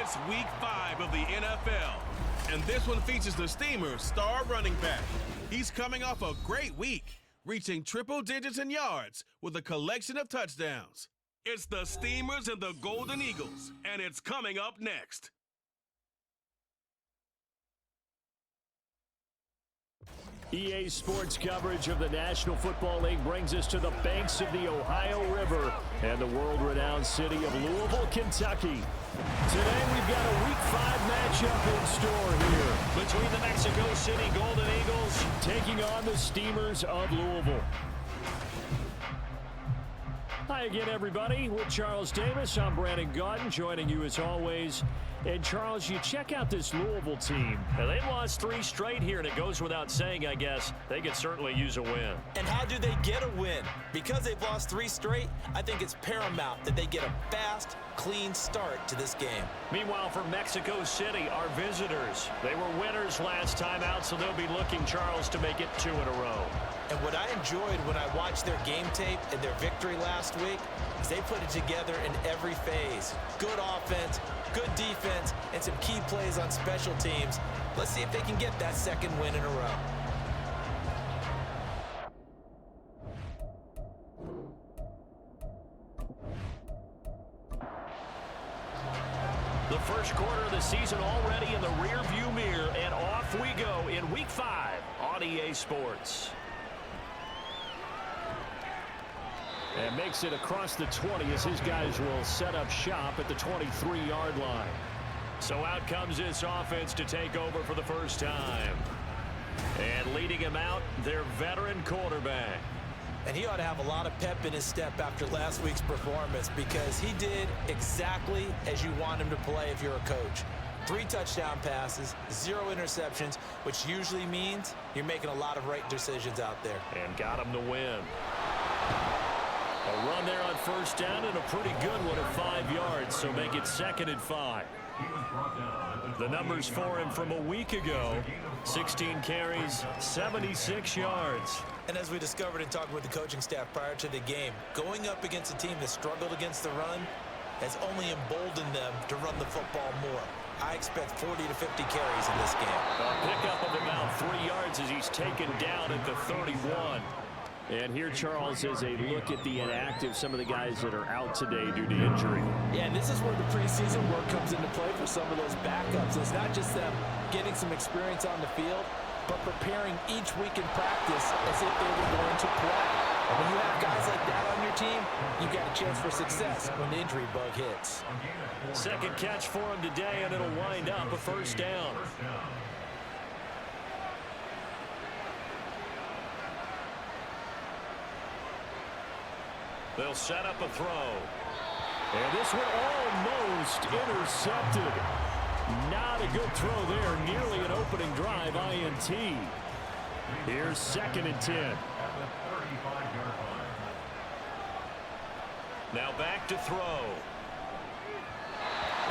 It's Week 5 of the NFL, and this one features the Steamers' star running back. He's coming off a great week, reaching triple digits in yards with a collection of touchdowns. It's the Steamers and the Golden Eagles, and it's coming up next. EA Sports coverage of the National Football League brings us to the banks of the Ohio River and the world-renowned city of Louisville, Kentucky. Today we've got a Week 5 matchup in store here between the Mexico City Golden Eagles taking on the Steamers of Louisville. Hi again, everybody. With Charles Davis, I'm Brandon Gaudin, joining you as always. And, Charles, you check out this Louisville team. Now, they've lost 3 straight here, and it goes without saying, I guess, they could certainly use a win. And how do they get a win? Because they've lost 3 straight, I think it's paramount that they get a fast, clean start to this game. Meanwhile, for Mexico City, our visitors, they were winners last time out, so they'll be looking, Charles, to make it 2 in a row. And what I enjoyed when I watched their game tape and their victory last week is they put it together in every phase. Good offense, good defense, and some key plays on special teams. Let's see if they can get that 2nd win in a row. The first quarter of the season already in the rearview mirror, and off we go in Week 5 on EA Sports. And makes it across the 20 as his guys will set up shop at the 23-yard line. So out comes this offense to take over for the first time. And leading him out, their veteran quarterback. And he ought to have a lot of pep in his step after last week's performance because he did exactly as you want him to play if you're a coach. 3 touchdown passes, 0 interceptions, which usually means you're making a lot of right decisions out there. And got him the win. A run there on first down and a pretty good one at 5 yards, so make it 2nd and 5. The numbers for him from a week ago, 16 carries, 76 yards. And as we discovered in talking with the coaching staff prior to the game, going up against a team that struggled against the run has only emboldened them to run the football more. I expect 40 to 50 carries in this game. A pickup of about 3 yards as he's taken down at the 31. And here, Charles, is a look at the inactive, some of the guys that are out today due to injury. Yeah, and this is where the preseason work comes into play for some of those backups. It's not just them getting some experience on the field, but preparing each week in practice as if they were going to play. And when you have guys like that on your team, you've got a chance for success when the injury bug hits. 2nd catch for him today, and it'll wind up a first down. They'll set up a throw. And this one almost intercepted. Not a good throw there. Nearly an opening drive INT. Here's 2nd and 10. Now back to throw.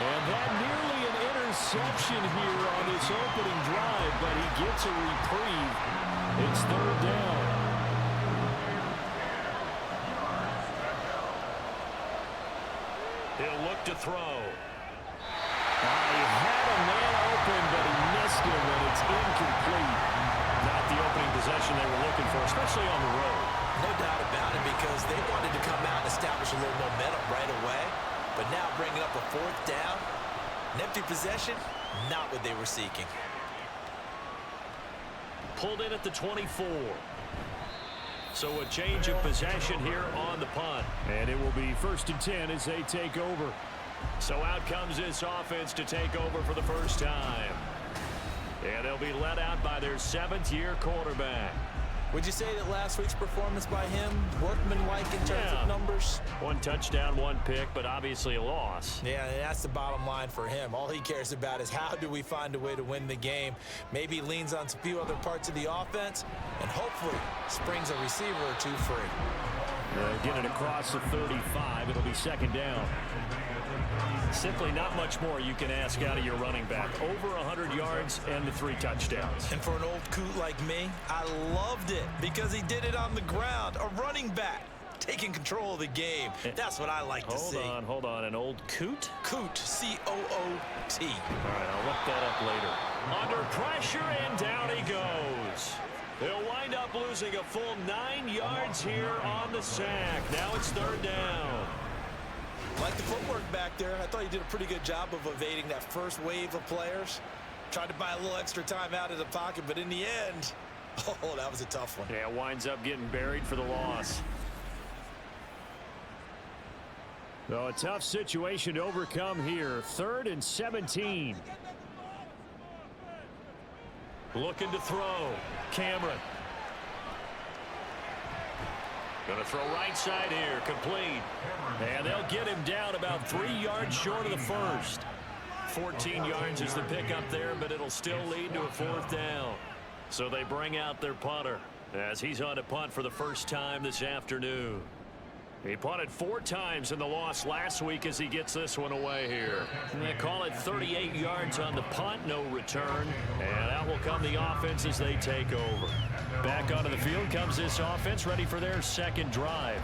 And that nearly an interception here on this opening drive, but he gets a reprieve. It's 3rd down. He'll look to throw. He had a man open, but he missed him, and it's incomplete. Not the opening possession they were looking for, especially on the road. No doubt about it, because they wanted to come out and establish a little momentum right away. But now bringing up a 4th down, an empty possession, not what they were seeking. Pulled in at the 24. So a change of possession here on the punt. And it will be 1st and 10 as they take over. So out comes this offense to take over for the first time. And they'll be led out by their 7th-year quarterback. Would you say that last week's performance by him, workmanlike in terms of numbers? 1 touchdown, 1 pick, but obviously a loss. Yeah, and that's the bottom line for him. All he cares about is how do we find a way to win the game. Maybe he leans on a few other parts of the offense and hopefully springs a receiver or 2 free. Get it across the 35. It'll be 2nd down. Simply not much more you can ask out of your running back. Over 100 yards and the 3 touchdowns. And for an old coot like me, I loved it because he did it on the ground. A running back taking control of the game. That's what I like to see. Hold on. An old coot? Coot, C-O-O-T. All right, I'll look that up later. Under pressure, and down he goes. They'll wind up losing a full 9 yards here on the sack. Now it's third down. Like the footwork back there. I thought he did a pretty good job of evading that first wave of players. Tried to buy a little extra time out of the pocket, but in the end, oh, that was a tough one. Yeah, winds up getting buried for the loss. So a tough situation to overcome here. 3rd and 17. Looking to throw. Cameron. Going to throw right side here. Complete. And they'll get him down about 3 yards short of the first. 14 yards is the pickup there, but it'll still lead to a 4th down. So they bring out their punter as he's on to punt for the first time this afternoon. He punted 4 times in the loss last week as he gets this one away here. And they call it 38 yards on the punt, no return. And out will come the offense as they take over. Back onto the field comes this offense, ready for their second drive.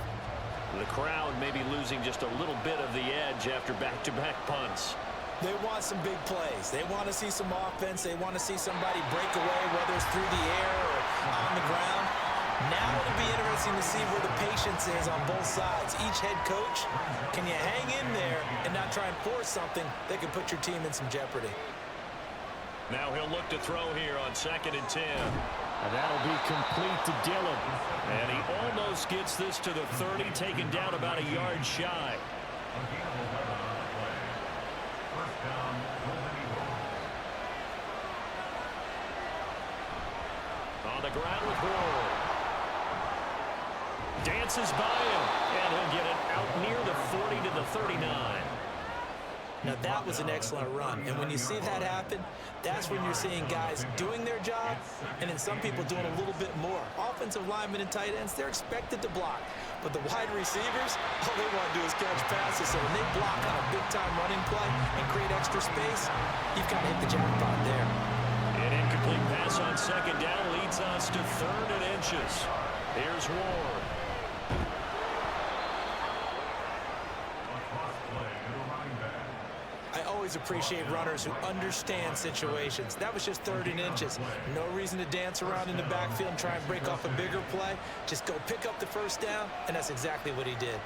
The crowd may be losing just a little bit of the edge after back-to-back punts. They want some big plays. They want to see some offense. They want to see somebody break away, whether it's through the air or on the ground. Now it'll be interesting to see where the patience is on both sides. Each head coach, can you hang in there and not try and force something that could put your team in some jeopardy? Now he'll look to throw here on 2nd and 10. And that'll be complete to Dillon. And he almost gets this to the 30, taken down about a yard shy. On the ground with Ward. Dances by him, and he'll get it out near the 40 to the 39. Now that was an excellent run, and when you see that happen, that's when you're seeing guys doing their job, and then some people doing a little bit more. Offensive linemen and tight ends, they're expected to block, but the wide receivers, all they want to do is catch passes. So when they block on a big-time running play and create extra space, you've got to hit the jackpot there. An incomplete pass on 2nd down leads us to 3rd and inches. Here's Ward. I always appreciate runners who understand situations. That was just 3rd and inches. No reason to dance around in the backfield and try and break off a bigger play. Just go pick up the first down, and that's exactly what he did.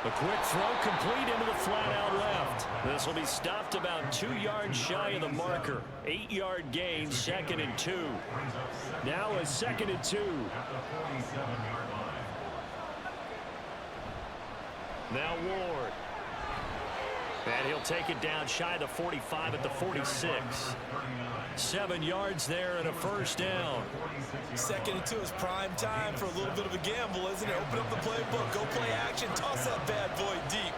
A quick throw complete into the flat out left. This will be stopped about 2 yards shy of the marker. 8-yard gain, 2nd and 2. Now a 2nd and 2. Now Ward. And he'll take it down shy of the 45 at the 46. 7 yards there and a first down. 2nd and 2 is prime time for a little bit of a gamble, isn't it? Open up the playbook, go play action, toss that bad boy deep.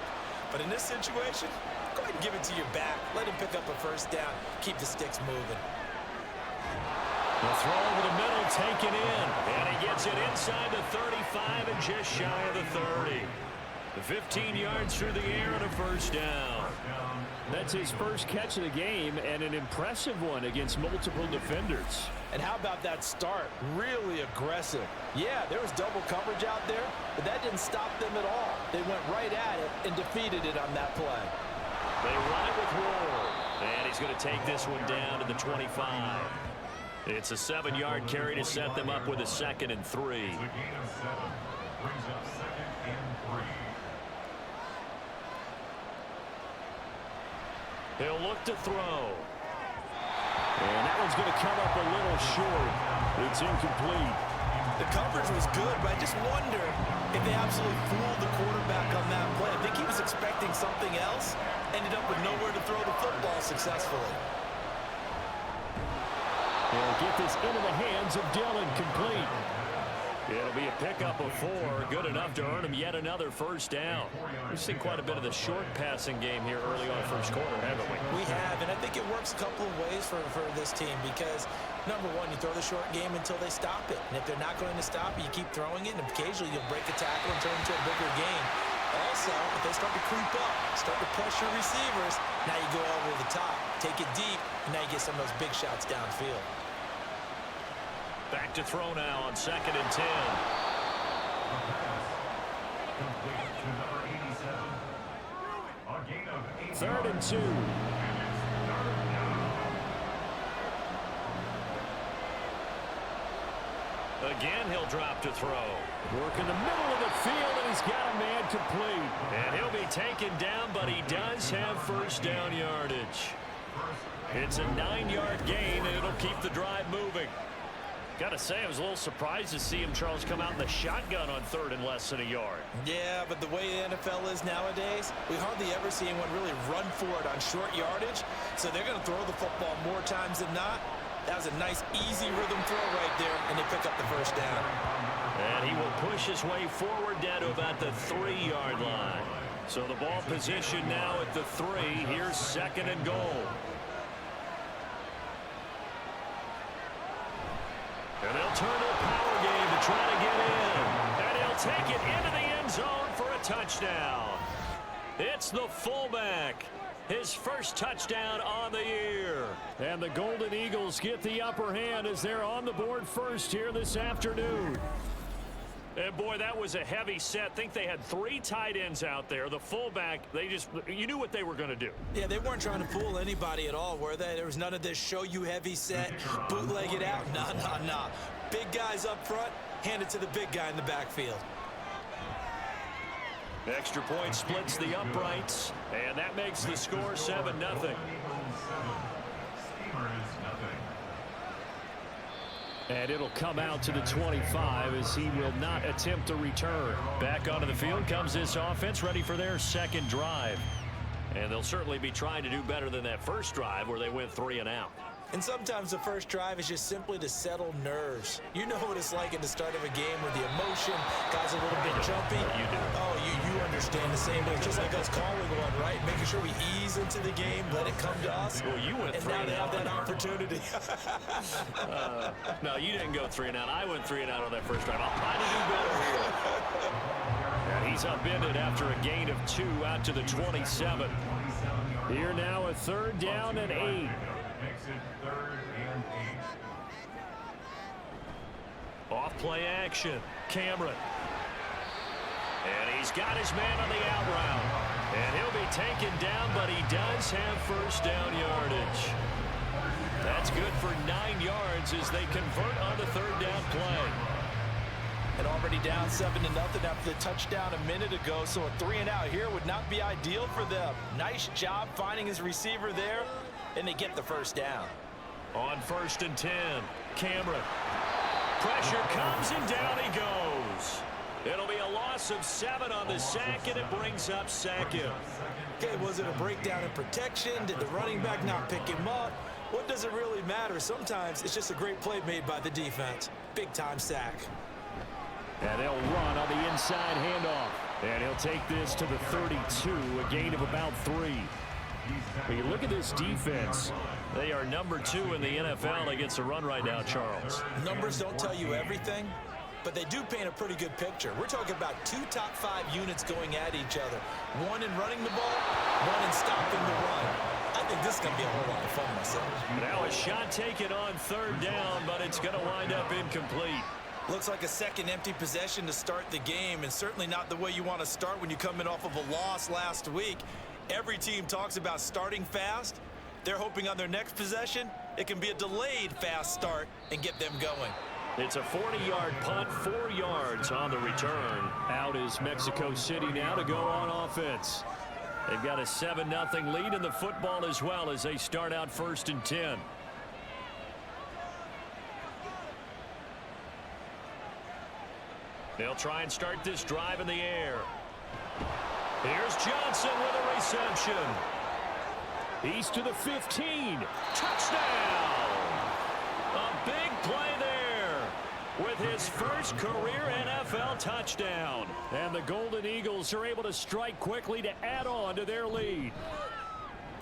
But in this situation, go ahead and give it to your back. Let him pick up a first down. Keep the sticks moving. The throw over the middle taken in. And he gets it inside the 35 and just shy of the 30. 15 yards through the air and a first down. That's his first catch of the game and an impressive one against multiple defenders. And how about that start? Really aggressive. Yeah, there was double coverage out there, but that didn't stop them at all. They went right at it and defeated it on that play. They run it with Ward. And he's going to take this one down to the 25. It's a 7-yard carry to set them up with a 2nd and 3. He'll look to throw. And that one's going to come up a little short. It's incomplete. The coverage was good, but I just wonder if they absolutely fooled the quarterback on that play. I think he was expecting something else. Ended up with nowhere to throw the football successfully. They'll get this into the hands of Dillon, complete. It'll be a pickup of 4, good enough to earn him yet another first down. We've seen quite a bit of the short passing game here early on first quarter, haven't we? We have, and I think it works a couple of ways for this team because, number one, you throw the short game until they stop it. And if they're not going to stop it, you keep throwing it, and occasionally you'll break a tackle and turn it into a bigger gain. Also, if they start to creep up, start to pressure receivers, now you go over the top, take it deep, and now you get some of those big shots downfield. Back to throw now on 2nd and 10. Third and 2. Again, he'll drop to throw. Work in the middle of the field, and he's got a man complete. And he'll be taken down, but he does have first down yardage. It's a 9-yard gain, and it'll keep the drive moving. Got to say, I was a little surprised to see him, Charles, come out in the shotgun on 3rd and less than a yard. Yeah, but the way the NFL is nowadays, we hardly ever see anyone really run for it on short yardage. So they're going to throw the football more times than not. That was a nice, easy rhythm throw right there, and they pick up the first down. And he will push his way forward down to about the 3-yard line. So the ball position now at the 3. Here's 2nd and goal. And they'll turn to a power game to try to get in. And he'll take it into the end zone for a touchdown. It's the fullback. His first touchdown on the year. And the Golden Eagles get the upper hand as they're on the board first here this afternoon. And boy, that was a heavy set. I think they had 3 tight ends out there. The fullback, you knew what they were going to do. Yeah, they weren't trying to fool anybody at all, were they? There was none of this show you heavy set, bootleg it out. Nah. Big guys up front, hand it to the big guy in the backfield. Extra point splits the uprights, and that makes the score 7-0. And it'll come out to the 25 as he will not attempt to return. Back onto the field comes this offense, ready for their second drive. And they'll certainly be trying to do better than that first drive where they went 3 and out. And sometimes the first drive is just simply to settle nerves. You know what it's like at the start of a game with the emotion, guys a little bit jumpy. You do. Oh, you understand the same thing. Just like us calling one, right? Making sure we ease into the game, let it come to us. Well, you went 3 and out. And now they have that opportunity. No, you didn't go 3 and out. I went 3 and out on that first drive. I'll try to do better here. And he's upended after a gain of 2 out to the 27. Here now a 3rd down and 8. Off play action. Cameron. And he's got his man on the out route. And he'll be taken down, but he does have first down yardage. That's good for 9 yards as they convert on the 3rd down play. And already down 7-0 after the touchdown a minute ago, so a 3 and out here would not be ideal for them. Nice job finding his receiver there, and they get the first down. On 1st and 10, Cameron. Pressure comes and down he goes. It'll be a loss of 7 on the sack, and it brings up 2nd. Okay, was it a breakdown in protection? Did the running back not pick him up? What does it really matter? Sometimes it's just a great play made by the defense. Big-time sack. And they'll run on the inside handoff. And he'll take this to the 32, a gain of about 3. When you look at this defense, they are number 2 in the NFL against the run right now, Charles. Numbers don't tell you everything, but they do paint a pretty good picture. We're talking about 2 top 5 units going at each other. 1 in running the ball, 1 in stopping the run. I think this is going to be a whole lot of fun myself. Now a shot taken on 3rd down, but it's going to wind up incomplete. Looks like a second empty possession to start the game, and certainly not the way you want to start when you come in off of a loss last week. Every team talks about starting fast. They're hoping on their next possession, it can be a delayed fast start and get them going. It's a 40-yard punt, 4 yards on the return. Out is Mexico City now to go on offense. They've got a 7-0 lead in the football as well as they start out 1st and 10. They'll try and start this drive in the air. Here's Johnson with a reception. He's to the 15. Touchdown! A big play there with his first career NFL touchdown. And the Golden Eagles are able to strike quickly to add on to their lead.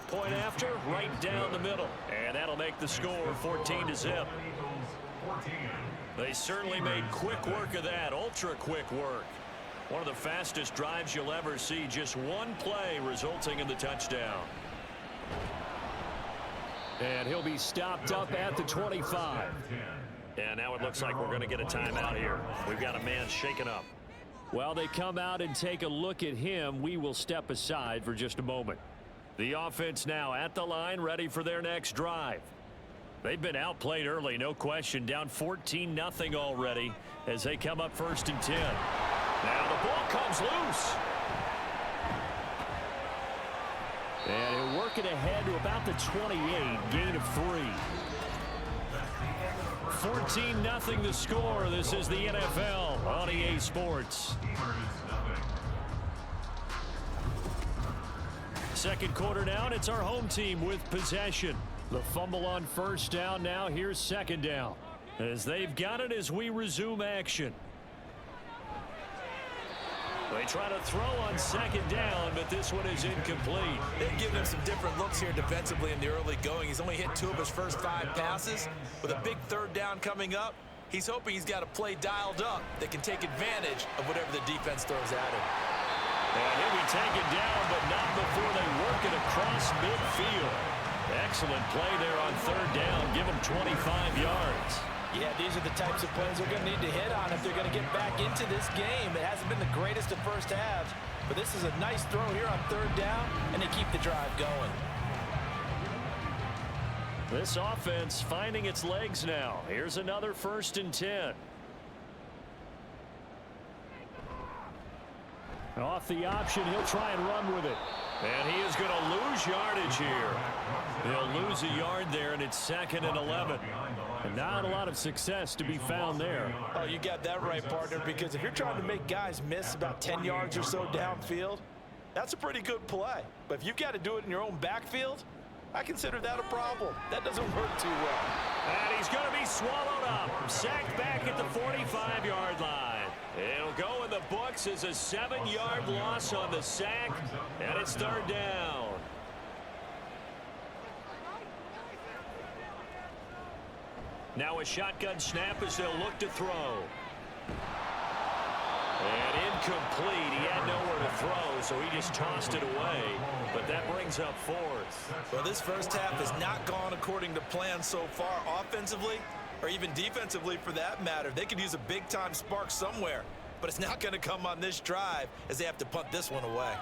Point after, right down the middle. And that'll make the score 14-0. They certainly made quick work of that, ultra quick work. One of the fastest drives you'll ever see, just 1 play resulting in the touchdown. And he'll be stopped up at the 25. And now it looks like we're going to get a timeout here. We've got a man shaken up. While they come out and take a look at him, we will step aside for just a moment. The offense now at the line, ready for their next drive. They've been outplayed early, no question. Down 14-0 already as they come up 1st and 10. Now the ball comes loose. And he'll work it ahead to about the 28, gain of 3. 14-0 the score. This is the NFL on EA Sports. Second quarter down, it's our home team with possession. The fumble on 1st down now. Here's 2nd down as they've got it as we resume action. They try to throw on 2nd down, but this one is incomplete. They've given him some different looks here defensively in the early going. He's only hit 2 of his first 5 passes. With a big 3rd down coming up, he's hoping he's got a play dialed up that can take advantage of whatever the defense throws at him. And he'll be taken down, but not before they work it across midfield. Excellent play there on 3rd down. Give him 25 yards. Yeah, these are the types of plays they're going to need to hit on if they're going to get back into this game. It hasn't been the greatest of first halves, but this is a nice throw here on 3rd down, and they keep the drive going. This offense finding its legs now. Here's another 1st and 10. Off the option, he'll try and run with it. And he is going to lose yardage here. He'll lose a yard there, and it's 2nd and 11. And not a lot of success to be found there. Oh, you got that right, partner, because if you're trying to make guys miss about 10 yards or so downfield, that's a pretty good play. But if you've got to do it in your own backfield, I consider that a problem. That doesn't work too well. And he's going to be swallowed up. Sacked back at the 45-yard line. It'll go in the books as a 7-yard loss on the sack, and it's 3rd down. Now a shotgun snap as they'll look to throw. And incomplete. He had nowhere to throw, so he just tossed it away. But that brings up 4th. Well, this first half has not gone according to plan so far offensively, or even defensively for that matter. They could use a big-time spark somewhere, but it's not going to come on this drive as they have to punt this one away.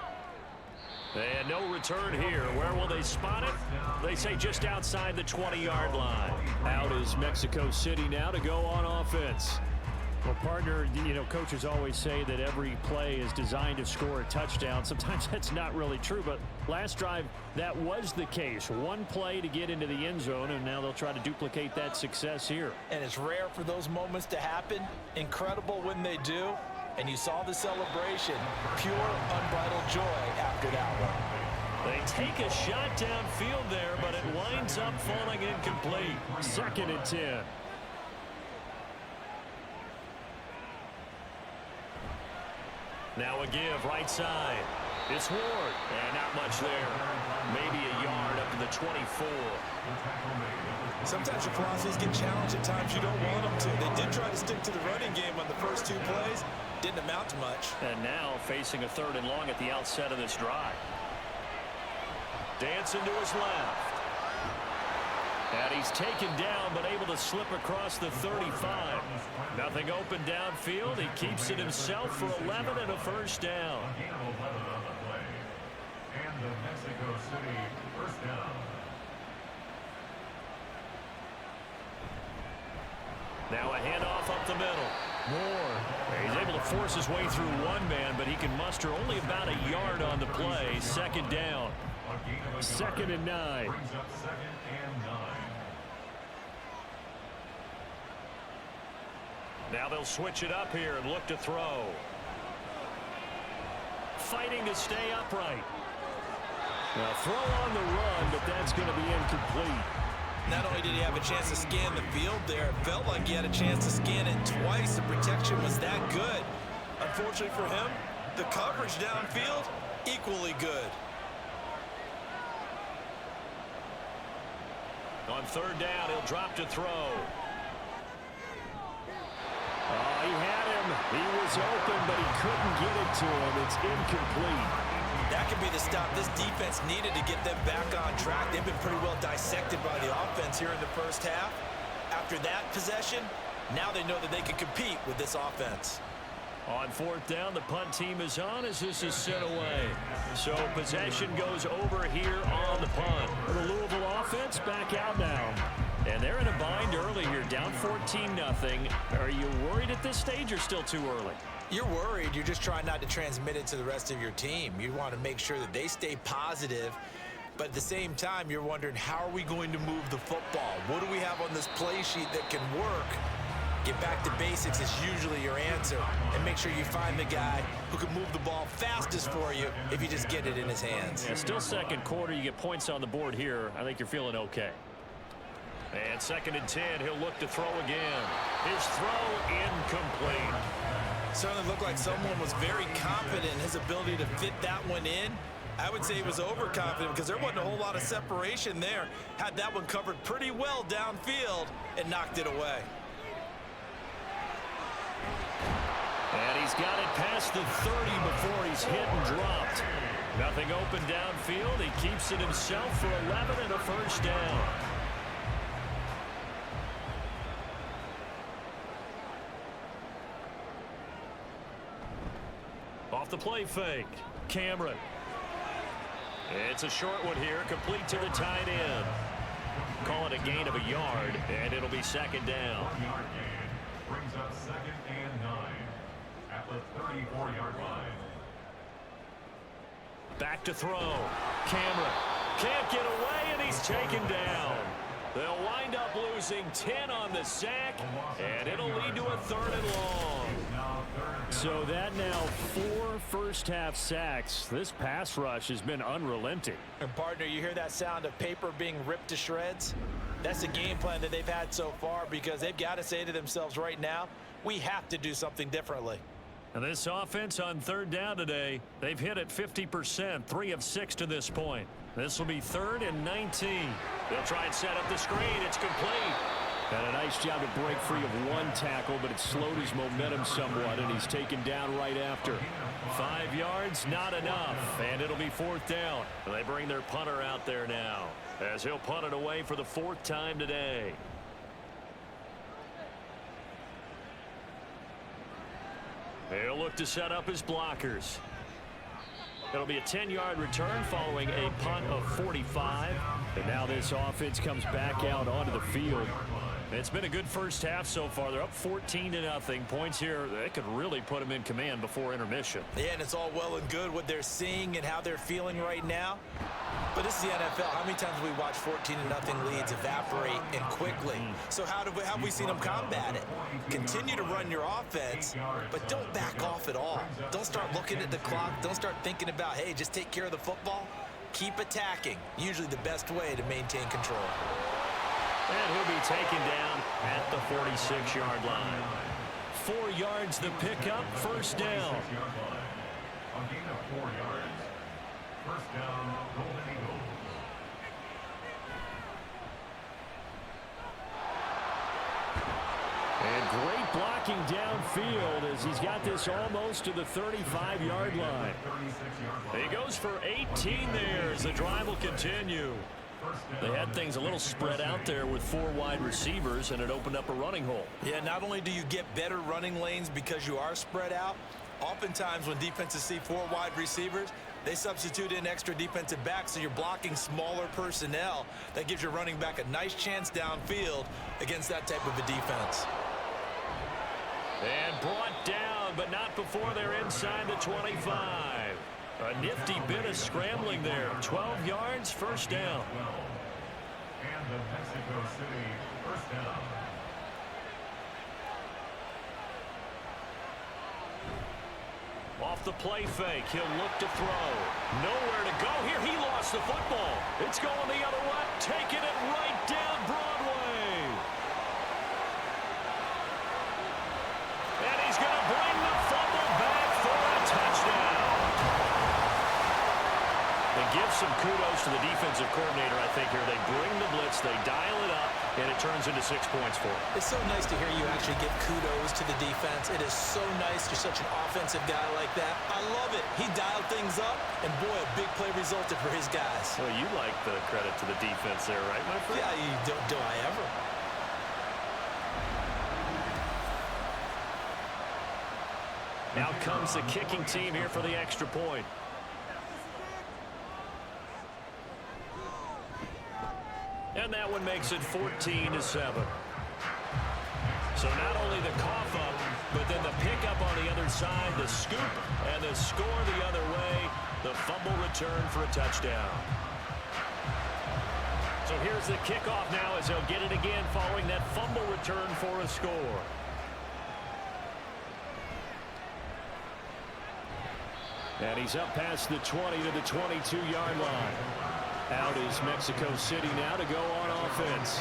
And no return here. Where will they spot it? They say just outside the 20-yard line. Out is Mexico City now to go on offense. Well, partner, you know, coaches always say that every play is designed to score a touchdown. Sometimes that's not really true, but last drive, that was the case. One play to get into the end zone, and now they'll try to duplicate that success here. And it's rare for those moments to happen. Incredible when they do. And you saw the celebration. Pure, unbridled joy after that one. They take a shot downfield there, but it winds up falling incomplete. 2nd and 10. Now a give, right side. It's Ward, and not much there. Maybe a yard up to the 24. Sometimes your philosophies get challenged at times you don't want them to. They did try to stick to the running game on the first 2 plays. Didn't amount to much. And now facing a 3rd and long at the outset of this drive. Dancing to his left. And he's taken down, but able to slip across the 35. Nothing open downfield. He keeps it himself for 11 and a 1st down. And the Mexico City 1st down. Now a handoff up the middle. Moore. He's able to force his way through one man, but he can muster only about a yard on the play. 2nd down. 2nd and 9. Brings up 2nd and 9. Now they'll switch it up here and look to throw. Fighting to stay upright. Now throw on the run, but that's going to be incomplete. Not only did he have a chance to scan the field there, it felt like he had a chance to scan it twice. The protection was that good. Unfortunately for him, the coverage downfield, equally good. On 3rd down, he'll drop to throw. Oh, he had him. He was open, but he couldn't get it to him. It's incomplete. That could be the stop this defense needed to get them back on track. They've been pretty well dissected by the offense here in the first half. After after that possession, now they know that they can compete with this offense. On fourth down, the punt team is on as this is sent away. So possession goes over here on the punt. The Louisville offense back out now. And they're in a bind early here, down 14-0. Are you worried at this stage or still too early? You're worried. You're just trying not to transmit it to the rest of your team. You want to make sure that they stay positive. But at the same time, you're wondering, how are we going to move the football? What do we have on this play sheet that can work? Get back to basics is usually your answer. And make sure you find the guy who can move the ball fastest for you if you just get it in his hands. Yeah, still second quarter. You get points on the board here. I think you're feeling okay. And 2nd and 10. He'll look to throw again. His throw incomplete. Certainly looked like someone was very confident in his ability to fit that one in. I would say he was overconfident because there wasn't a whole lot of separation there. Had that one covered pretty well downfield and knocked it away. And he's got it past the 30 before he's hit and dropped. Nothing open downfield. He keeps it himself for 11 and a first down. Off the play fake. Cameron. It's a short one here, complete to the tight end. Call it a gain of a yard, and it'll be 2nd down. 1-yard gain brings up 2nd and 9 at the 34-yard line. Back to throw. Cameron can't get away, and he's taken down. They'll wind up losing 10 on the sack, and it'll lead to a 3rd and long. So that now 4 first-half sacks. This pass rush has been unrelenting. And partner, you hear that sound of paper being ripped to shreds? That's the game plan that they've had so far because they've got to say to themselves right now, we have to do something differently. And this offense on 3rd down today, they've hit it 50%, 3 of 6 to this point. This will be 3rd and 19. They'll try and set up the screen. It's complete. And a nice job to break free of 1 tackle, but it slowed his momentum somewhat, and he's taken down right after. 5 yards, not enough, and it'll be 4th down. And they bring their punter out there now, as he'll punt it away for the 4th time today. He'll look to set up his blockers. It'll be a 10-yard return following a punt of 45. And now this offense comes back out onto the field. It's been a good first half so far. They're up 14-0. Points here, they could really put them in command before intermission. Yeah, and it's all well and good what they're seeing and how they're feeling right now. But this is the NFL. How many times have we watched 14-0 leads evaporate and quickly? So how have we seen them combat it? Continue to run your offense, but don't back off at all. Don't start looking at the clock. Don't start thinking about, hey, just take care of the football. Keep attacking. Usually the best way to maintain control. And he'll be taken down at the 46-yard line. 4 yards the pickup, 1st down. A gain of 4 yards. 1st down, Golden Eagles. And great blocking downfield as he's got this almost to the 35-yard line. He goes for 18 there as the drive will continue. They had things a little spread out there with 4 wide receivers, and it opened up a running hole. Yeah, not only do you get better running lanes because you are spread out, oftentimes when defenses see 4 wide receivers, they substitute in extra defensive backs, so you're blocking smaller personnel. That gives your running back a nice chance downfield against that type of a defense. And brought down, but not before they're inside the 25. A nifty bit of scrambling there. 12 yards, 1st down. And the Mexico City 1st down. Off the play fake, he'll look to throw. Nowhere to go here. He lost the football. It's going the other way, taking it right down Broadway. And he's going to bring the fumble back for a touchdown. And give some kudos to the defensive coordinator, I think, here. They bring the blitz, they dial it up, and it turns into 6 points for him. It's so nice to hear you actually give kudos to the defense. It is so nice. You're such an offensive guy like that. I love it. He dialed things up, and boy, a big play resulted for his guys. Well, you like the credit to the defense there, right, my friend? Yeah, do I ever? Now comes the kicking team here for the extra point. And that one makes it 14-7. So not only the cough up, but then the pickup on the other side, the scoop, and the score the other way, the fumble return for a touchdown. So here's the kickoff now as they'll get it again following that fumble return for a score. And he's up past the 20 to the 22-yard line. Out is Mexico City now to go on offense.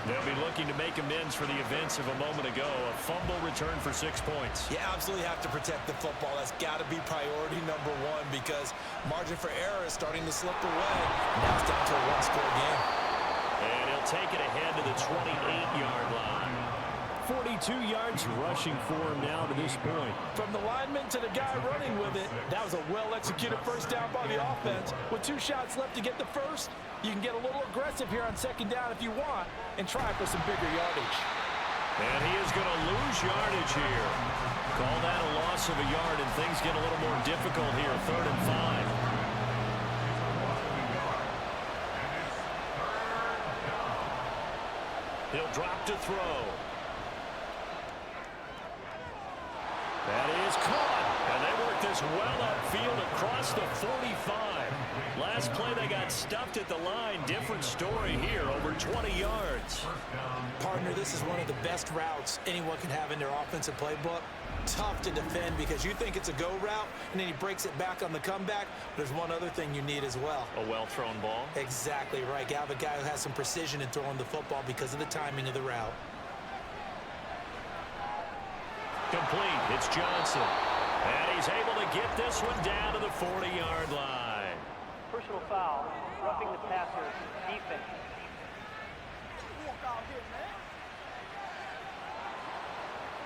They'll be looking to make amends for the events of a moment ago. A fumble return for 6 points. You absolutely have to protect the football. That's got to be priority number one because margin for error is starting to slip away. Now it's down to a one-score game. And he'll take it ahead to the 28-yard line. 42 yards rushing for him now to this point. From the lineman to the guy running with it, that was a well-executed first down by the offense. With 2 shots left to get the first, you can get a little aggressive here on second down if you want and try for some bigger yardage. And he is going to lose yardage here. Call that a loss of a yard, and things get a little more difficult here. 3rd and 5. He'll drop to throw. That is caught, and they work this well upfield across the 45. Last play they got stuffed at the line. Different story here, over 20 yards. Partner, this is one of the best routes anyone can have in their offensive playbook. Tough to defend because you think it's a go route, and then he breaks it back on the comeback. There's one other thing you need as well. A well-thrown ball? Exactly right. You have a guy who has some precision in throwing the football because of the timing of the route. Complete. It's Johnson. And he's able to get this one down to the 40-yard line. Personal foul, roughing the passer, defense.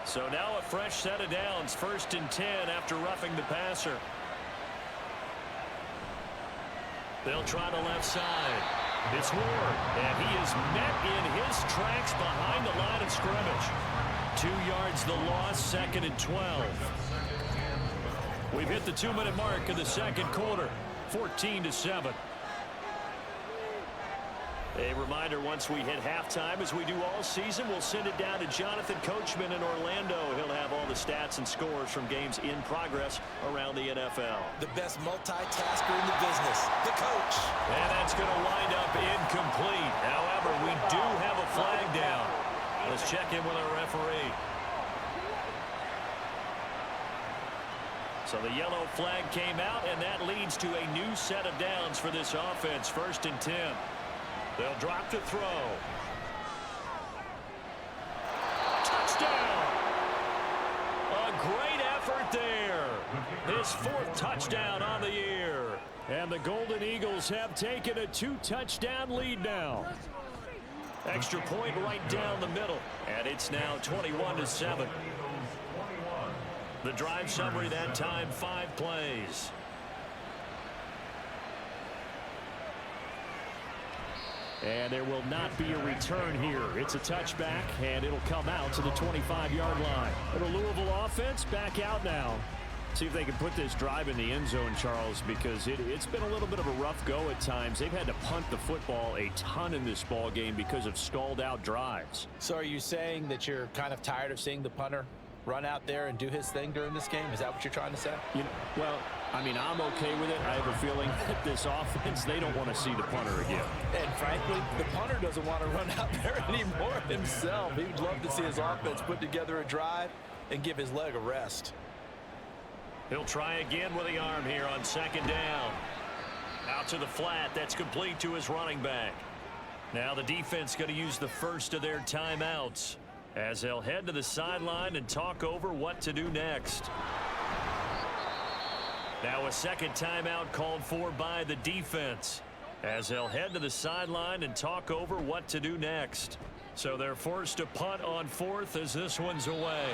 So now a fresh set of downs. 1st and 10 after roughing the passer. They'll try the left side. It's Ward. And he is met in his tracks behind the line of scrimmage. 2 yards the loss, 2nd and 12. We've hit the 2-minute mark of the second quarter, 14-7. A reminder, once we hit halftime, as we do all season, we'll send it down to Jonathan Coachman in Orlando. He'll have all the stats and scores from games in progress around the NFL. The best multitasker in the business, the coach. And that's going to wind up incomplete. However, we do have a flag down. Let's check in with our referee. So the yellow flag came out, and that leads to a new set of downs for this offense. 1st and 10. They'll drop to throw. Touchdown! A great effort there. His 4th touchdown on the year. And the Golden Eagles have taken a 2-touchdown lead now. Extra point right down the middle. And it's now 21-7. The drive summary that time, 5 plays. And there will not be a return here. It's a touchback, and it'll come out to the 25-yard line. The Louisville offense back out now. See if they can put this drive in the end zone, Charles, because it's been a little bit of a rough go at times. They've had to punt the football a ton in this ball game because of stalled-out drives. So are you saying that you're kind of tired of seeing the punter run out there and do his thing during this game? Is that what you're trying to say? Well, I mean, I'm okay with it. I have a feeling that this offense, they don't want to see the punter again. And frankly, the punter doesn't want to run out there anymore himself. He would love to see his offense put together a drive and give his leg a rest. He'll try again with the arm here on 2nd down. Out to the flat. That's complete to his running back. Now the defense going to use the first of their timeouts as they'll head to the sideline and talk over what to do next. Now a 2nd timeout called for by the defense as they'll head to the sideline and talk over what to do next. So they're forced to punt on 4th as this one's away.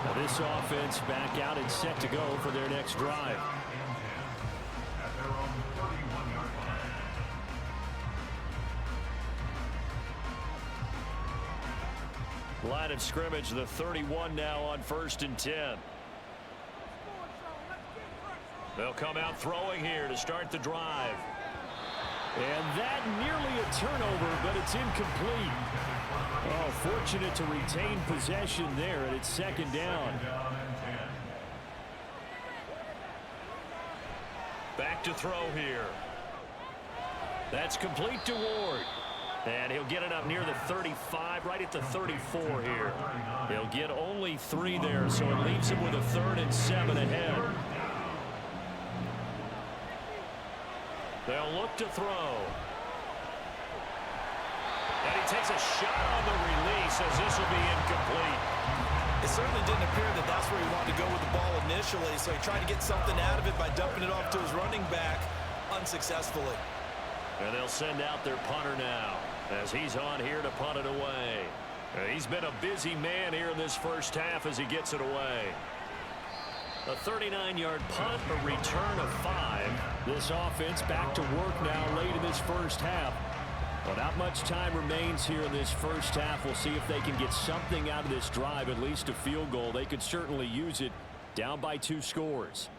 Now this offense back out and set to go for their next drive. Line of scrimmage, the 31 now on 1st and 10. They'll come out throwing here to start the drive. And that nearly a turnover, but it's incomplete. Oh, fortunate to retain possession there, and it's 2nd down. Back to throw here. That's complete to Ward. And he'll get it up near the 35, right at the 34 here. He'll get only 3 there, so it leaves him with a 3rd and 7 ahead. They'll look to throw. And he takes a shot on the release as this will be incomplete. It certainly didn't appear that that's where he wanted to go with the ball initially, so he tried to get something out of it by dumping it off to his running back unsuccessfully. And they'll send out their punter now as he's on here to punt it away. He's been a busy man here in this first half as he gets it away. A 39-yard punt, a return of 5. This offense back to work now late in this first half. Well, not much time remains here in this first half. We'll see if they can get something out of this drive, at least a field goal. They could certainly use it, down by 2 scores.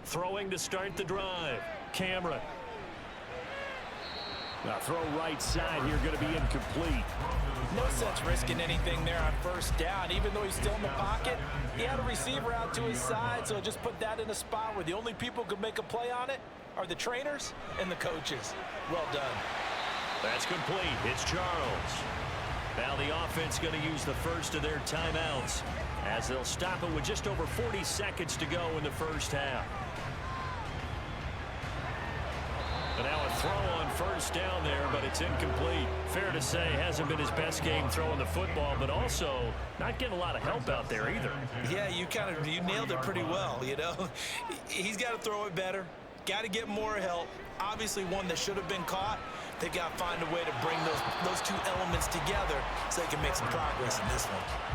Throwing to start the drive. Cameron. Now throw right side here, going to be incomplete. No sense risking anything there on 1st down. Even though he's still in the pocket, he had a receiver out to his side, so just put that in a spot where the only people who could make a play on it are the trainers and the coaches. Well done. That's complete. It's Charles. Now the offense going to use the first of their timeouts as they'll stop it with just over 40 seconds to go in the first half. And now a throw on 1st down there, but it's incomplete. Fair to say, hasn't been his best game throwing the football, but also not getting a lot of help out there either. Yeah, you nailed it pretty well, you know. He's got to throw it better, got to get more help. Obviously one that should have been caught. They've got to find a way to bring those 2 elements together so they can make some progress in this one.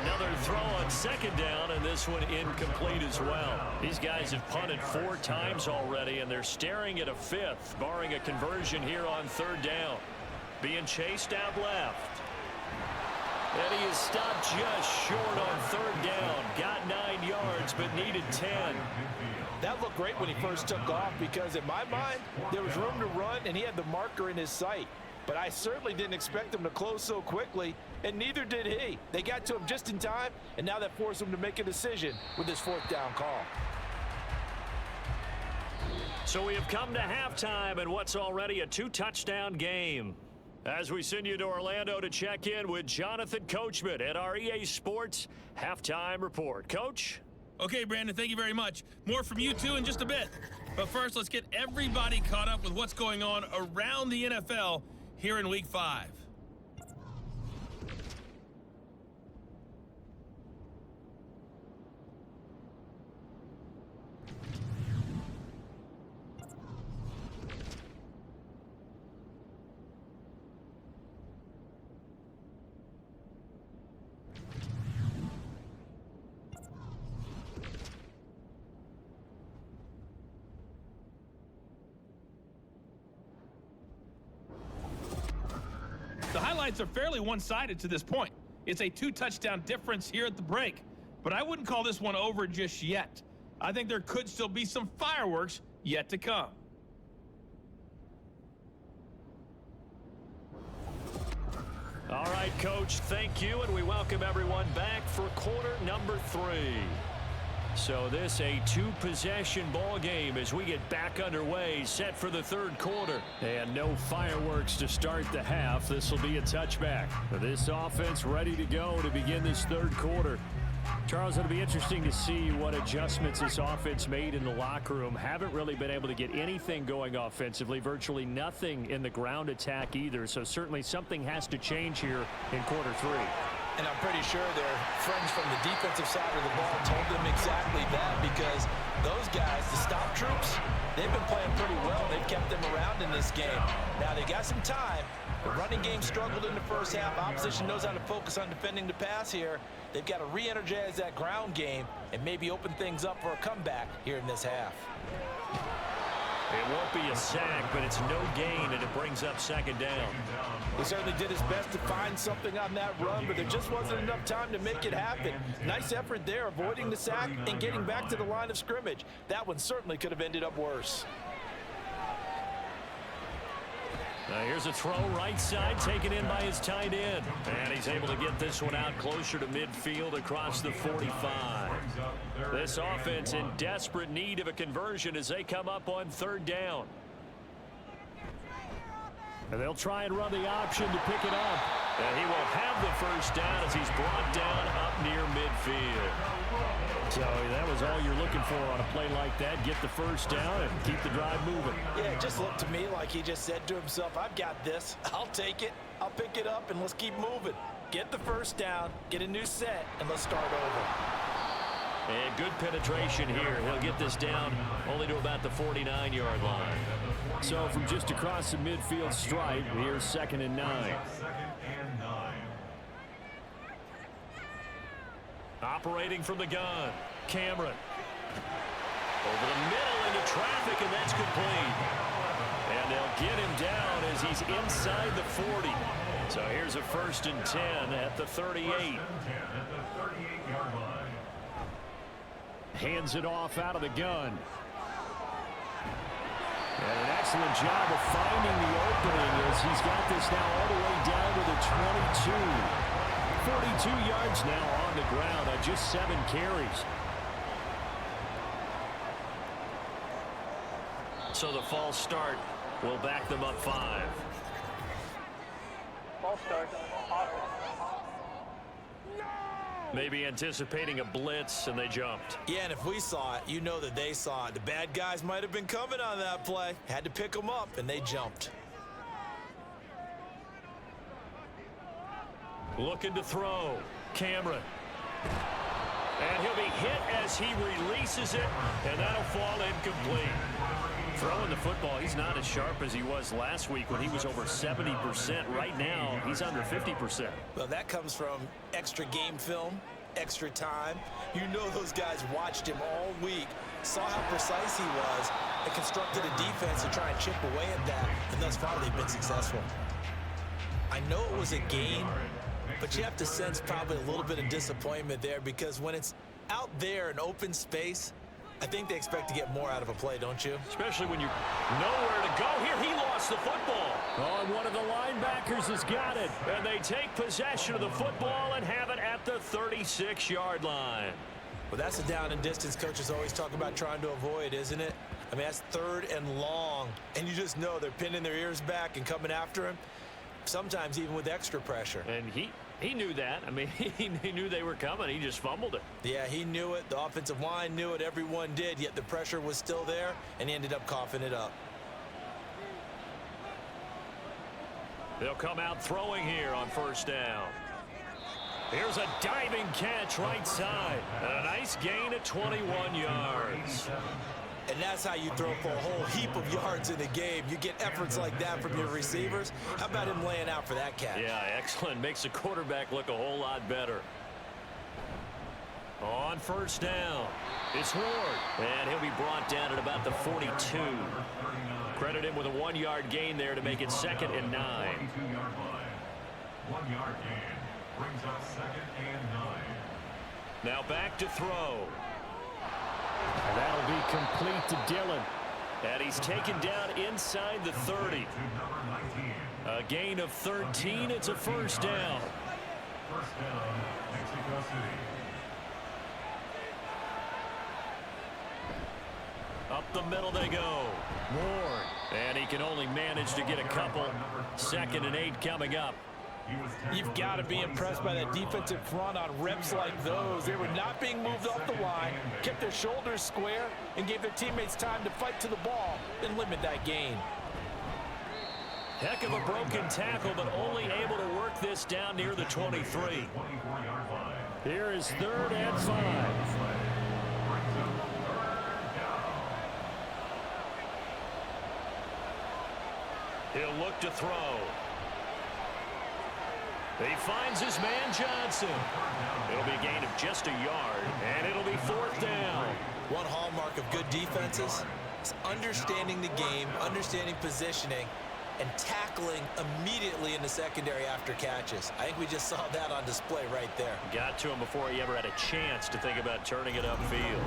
Another throw on 2nd down, and this one incomplete as well. These guys have punted 4 times already, and they're staring at a 5th, barring a conversion here on 3rd down. Being chased out left. And he is stopped just short on 3rd down. Got 9 yards, but needed 10. That looked great when he first took off because, in my mind, there was room to run, and he had the marker in his sight. But I certainly didn't expect him to close so quickly, and neither did he. They got to him just in time, and now that forced him to make a decision with his 4th down call. So we have come to halftime in what's already a 2-touchdown game. As we send you to Orlando to check in with Jonathan Coachman at our EA Sports Halftime Report. Coach? Okay, Brandon, thank you very much. More from you two in just a bit. But first, let's get everybody caught up with what's going on around the NFL here in Week 5. The highlights are fairly one-sided to this point. It's a 2-touchdown difference here at the break, but I wouldn't call this one over just yet. I think there could still be some fireworks yet to come. All right, Coach, thank you, and we welcome everyone back for quarter number 3. So this a 2-possession ball game as we get back underway, set for the 3rd quarter. And no fireworks to start the half. This will be a touchback. This offense ready to go to begin this 3rd quarter. Charles, it'll be interesting to see what adjustments this offense made in the locker room. Haven't really been able to get anything going offensively, virtually nothing in the ground attack either. So certainly something has to change here in quarter 3. And I'm pretty sure their friends from the defensive side of the ball told them exactly that, because those guys, the stop troops, they've been playing pretty well. They've kept them around in this game. Now, they got some time. The running game struggled in the first half. Opposition knows how to focus on defending the pass here. They've got to re-energize that ground game and maybe open things up for a comeback here in this half. It won't be a sack, but it's no gain, and it brings up second down. He certainly did his best to find something on that run, but there just wasn't enough time to make it happen. Nice effort there, avoiding the sack and getting back to the line of scrimmage. That one certainly could have ended up worse. Now here's a throw right side, taken in by his tight end. And he's able to get this one out closer to midfield across the 45. This offense in desperate need of a conversion as they come up on third down. And they'll try and run the option to pick it up. And he will have the first down as he's brought down up near midfield. So that was all you're looking for on a play like that. Get the first down and keep the drive moving. Yeah, it just looked to me like he just said to himself, I've got this. I'll take it. I'll pick it up, and let's keep moving. Get the first down, get a new set, and let's start over. And good penetration here. He'll get this down only to about the 49-yard line. So from just across the midfield stripe, here's 2nd and 9. Operating from the gun, Cameron. Over the middle into traffic, and that's complete. And they'll get him down as he's inside the 40. So here's a 1st and 10 at the 38. Hands it off out of the gun. And an excellent job of finding the opening as he's got this now all the way down to the 22. 42 yards now on the ground on just 7 carries. So the false start will back them up 5. False start. Maybe anticipating a blitz, and they jumped. Yeah, and if we saw it, you know that they saw it. The bad guys might have been coming on that play. Had to pick them up, and they jumped. Looking to throw. Cameron. And he'll be hit as he releases it, and that'll fall incomplete. Throwing the football, he's not as sharp as he was last week when he was over 70%. Right now, he's under 50%. Well, that comes from extra game film, extra time. You know those guys watched him all week, saw how precise he was, and constructed a defense to try and chip away at that, and thus far they've been successful. I know it was a gain, but you have to sense probably a little bit of disappointment there because when it's out there in open space, I think they expect to get more out of a play, don't you? Especially when you nowhere to go. Here, he lost the football. Oh, and one of the linebackers has got it. And they take possession of the football and have it at the 36-yard line. Well, that's a down and distance coaches always talk about trying to avoid, isn't it? I mean, that's 3rd and long. And you just know they're pinning their ears back and coming after him, sometimes even with extra pressure. And he knew that. I mean, he knew they were coming. He just fumbled it. Yeah, he knew it. The offensive line knew it. Everyone did, yet the pressure was still there, and he ended up coughing it up. They'll come out throwing here on 1st down. Here's a diving catch right side. And a nice gain at 21 yards. And that's how you throw for a whole heap of yards in a game. You get efforts like that from your receivers. How about him laying out for that catch? Yeah, excellent. Makes the quarterback look a whole lot better. On 1st down, it's Ward. And he'll be brought down at about the 42. Credit him with a 1-yard gain there to make it 2nd and 9. 1-yard gain brings up 2nd and 9. Now back to throw. And that'll be complete to Dillon. And he's taken down inside the 30. A gain of 13. It's a 1st down. 1st down, Mexico City. Up the middle they go. Ward. And he can only manage to get a couple. 2nd and 8 coming up. You've got to be impressed by that defensive front on reps like those. They were not being moved off the line, kept their shoulders square, and gave their teammates time to fight to the ball and limit that gain. Heck of a broken tackle, but only able to work this down near the 23. Here is 3rd and 5. He'll look to throw. He finds his man Johnson. It'll be a gain of just a yard, and it'll be 4th down. One hallmark of good defenses, basics, understanding the game, understanding positioning, and tackling immediately in the secondary after catches. I think we just saw that on display right there. Got to him before he ever had a chance to think about turning it upfield.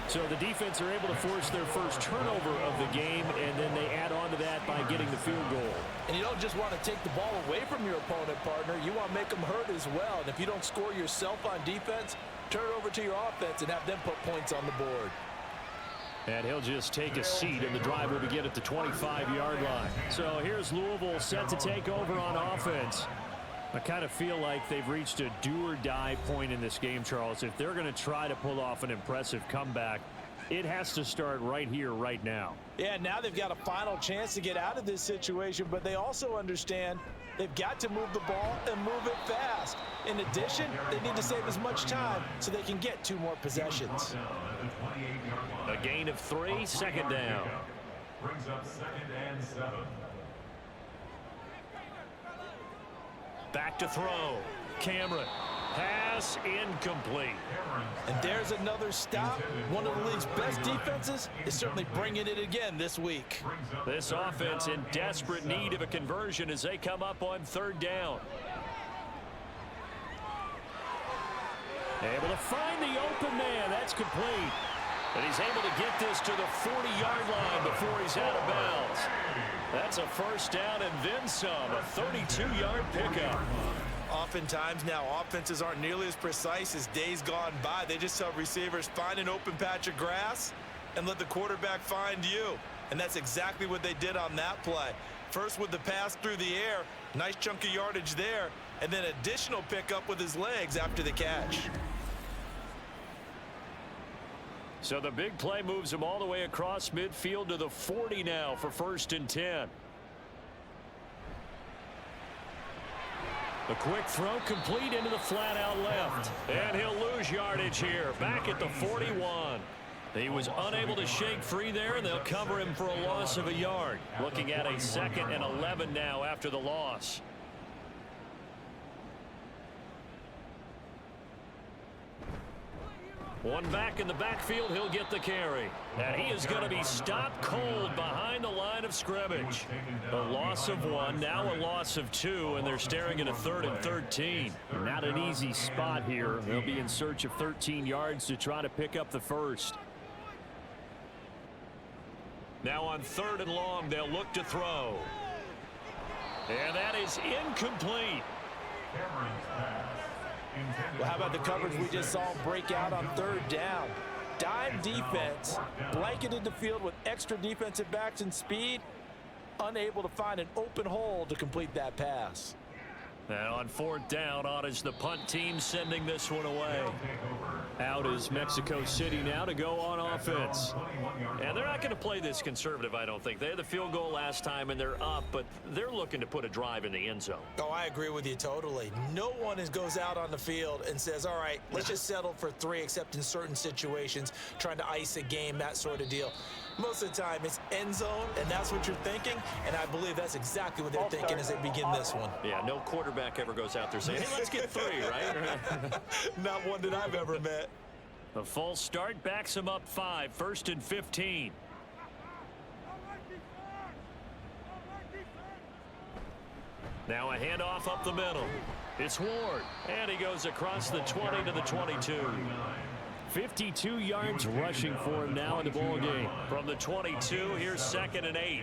So the defense are able to force their first turnover of the game, and then they add on to that by getting the field goal. And you don't just want to take the ball away from your opponent, partner. You want to make them hurt as well. And if you don't score yourself on defense, turn it over to your offense and have them put points on the board. And he'll just take a seat, and the drive will begin at the 25-yard line. So here's Louisville set to take over on offense. I kind of feel like they've reached a do-or-die point in this game, Charles. If they're going to try to pull off an impressive comeback, it has to start right here, right now. Yeah, now they've got a final chance to get out of this situation, but they also understand they've got to move the ball and move it fast. In addition, they need to save as much time so they can get 2 more possessions. A gain of 3, second down. Brings up 2nd and 7. Back to throw. Cameron. Pass incomplete. And there's another stop. One of the league's best defenses is certainly bringing it again this week. This offense in desperate need of a conversion as they come up on 3rd down. Able to find the open man. That's complete. And he's able to get this to the 40-yard line before he's out of bounds. That's a first down and then some. A 32-yard pickup. Oftentimes now offenses aren't nearly as precise as days gone by. They just tell receivers, find an open patch of grass and let the quarterback find you. And that's exactly what they did on that play. First with the pass through the air, nice chunk of yardage there, and then additional pickup with his legs after the catch. So the big play moves him all the way across midfield to the 40 now for 1st and 10. A quick throw complete into the flat out left. And he'll lose yardage here. Back at the 41. He was unable to shake free there, and they'll cover him for a loss of a yard. Looking at a 2nd and 11 now after the loss. One back in the backfield, he'll get the carry. And he is going to be stopped cold behind the line of scrimmage. A loss of 1, now a loss of 2, and they're staring at a 3rd and 13. Not an easy spot here. They'll be in search of 13 yards to try to pick up the first. Now on 3rd and long, they'll look to throw. And that is incomplete. Well, how about the coverage we just saw break out on 3rd down? Dime defense, blanketed the field with extra defensive backs and speed, unable to find an open hole to complete that pass. And on 4th down, on is the punt team sending this one away. Out is Mexico City now to go on offense. And they're not going to play this conservative, I don't think. They had the field goal last time, and they're up, but they're looking to put a drive in the end zone. Oh, I agree with you totally. No one goes out on the field and says, all right, let's just settle for 3, except in certain situations, trying to ice a game, that sort of deal. Most of the time, it's end zone, and that's what you're thinking, and I believe that's exactly what they're thinking as they begin this one. Yeah, no quarterback ever goes out there saying, hey, let's get 3, right? Not one that I've ever met. The false start backs him up 5, 1st and 15. Now a handoff up the middle. It's Ward, and he goes across the 20 to the 22. 52 yards rushing for him now in the ball game. From the 22, here's 2nd and 8.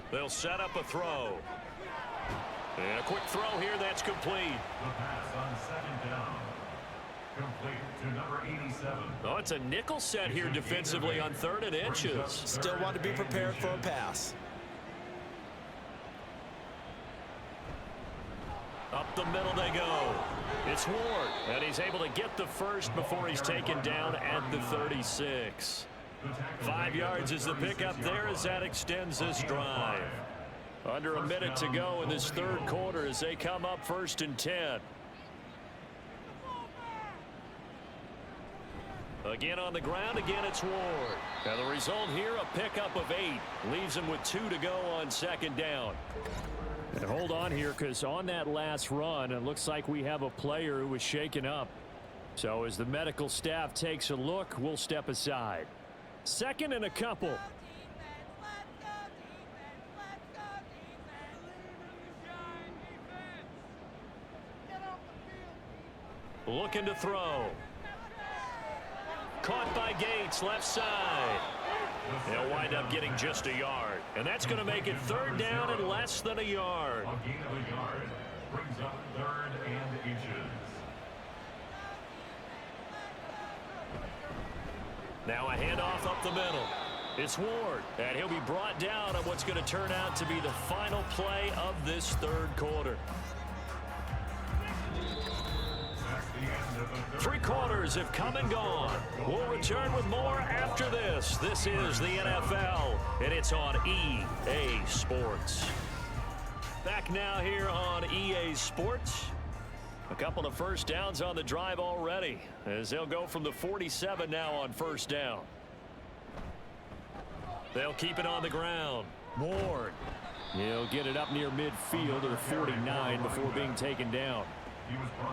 They'll set up a throw. And a quick throw here that's complete. The pass on 2nd down. Complete to number 87. Oh, it's a nickel set here defensively on 3rd and inches. Still want to be prepared for a pass. Up the middle they go. It's Ward, and he's able to get the first before he's taken down at the 36. 5 yards is the pickup there as that extends this drive. Under a minute to go in this 3rd quarter as they come up 1st and 10. Again on the ground, again it's Ward. And the result here, a pickup of 8. Leaves him with 2 to go on 2nd down. And hold on here, because on that last run, it looks like we have a player who was shaken up. So as the medical staff takes a look, we'll step aside. 2nd and a couple. Looking to throw. Caught by Gates, left side. They'll wind up getting just a yard. And that's going to make it 3rd down and less than a yard. A gain of a yard brings up 3rd and inches. Now a handoff up the middle. It's Ward, and he'll be brought down on what's going to turn out to be the final play of this 3rd quarter. 3 quarters have come and gone. We'll return with more after this. This is the NFL, and it's on EA Sports. Back now here on EA Sports. A couple of first downs on the drive already, as they'll go from the 47 now on 1st down. They'll keep it on the ground. Ward. He'll get it up near midfield to the 49 before being taken down.